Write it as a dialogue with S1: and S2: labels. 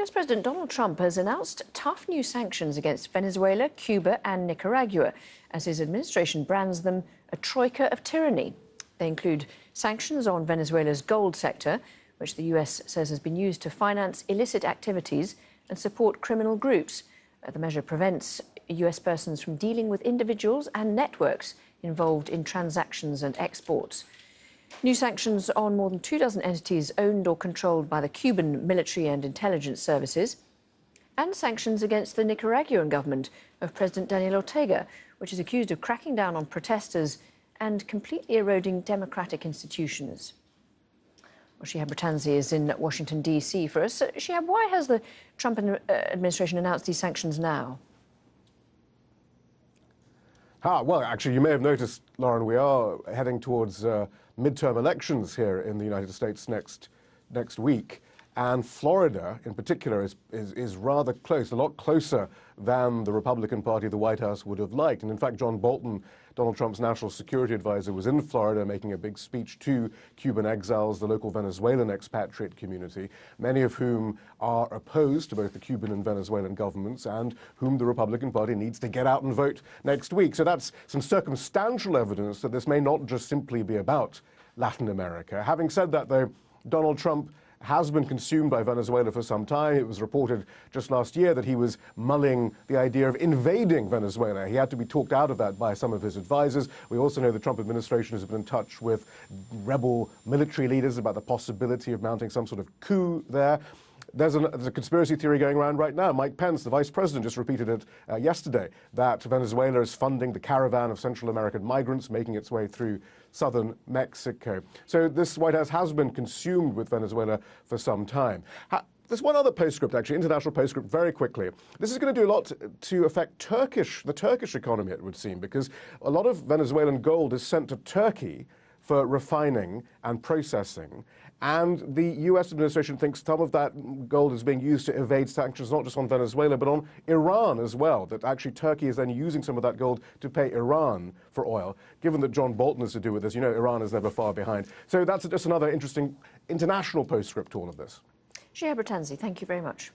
S1: US President Donald Trump has announced tough new sanctions against Venezuela, Cuba and Nicaragua, as his administration brands them a troika of tyranny. They include sanctions on Venezuela's gold sector, which the US says has been used to finance illicit activities and support criminal groups. The measure prevents US persons from dealing with individuals and networks involved in transactions and exports. New sanctions on more than 24 entities owned or controlled by the Cuban military and intelligence services, and sanctions against the Nicaraguan government of President Daniel Ortega, which is accused of cracking down on protesters and completely eroding democratic institutions. Well, Shihab Rattansi is in Washington, D.C. for us. Shihab, why has the Trump administration announced these sanctions now?
S2: Well, actually, you may have noticed, Lauren, we are heading towards midterm elections here in the United States next week. And Florida, in particular, is rather close, a lot closer than the Republican Party, the White House, would have liked. And in fact, John Bolton, Donald Trump's national security advisor, was in Florida making a big speech to Cuban exiles, the local Venezuelan expatriate community, many of whom are opposed to both the Cuban and Venezuelan governments and whom the Republican Party needs to get out and vote next week. So that's some circumstantial evidence that this may not just simply be about Latin America. Having said that, though, Donald Trump has been consumed by Venezuela for some time. It was reported just last year that he was mulling the idea of invading Venezuela. He had to be talked out of that by some of his advisors. We also know the Trump administration has been in touch with rebel military leaders about the possibility of mounting some sort of coup there. There's a conspiracy theory going around right now. Mike Pence, the vice president, just repeated it yesterday, that Venezuela is funding the caravan of Central American migrants making its way through southern Mexico. So this White House has been consumed with Venezuela for some time. There's one other postscript, actually, international postscript, very quickly. This is going to do a lot to affect the Turkish economy, it would seem, because a lot of Venezuelan gold is sent to Turkey for refining and processing. And the US administration thinks some of that gold is being used to evade sanctions, not just on Venezuela, but on Iran as well, that actually Turkey is then using some of that gold to pay Iran for oil. Given that John Bolton is to do with this, you know Iran is never far behind. So that's just another interesting international postscript to all of this.
S1: Shihab Rattansi, thank you very much.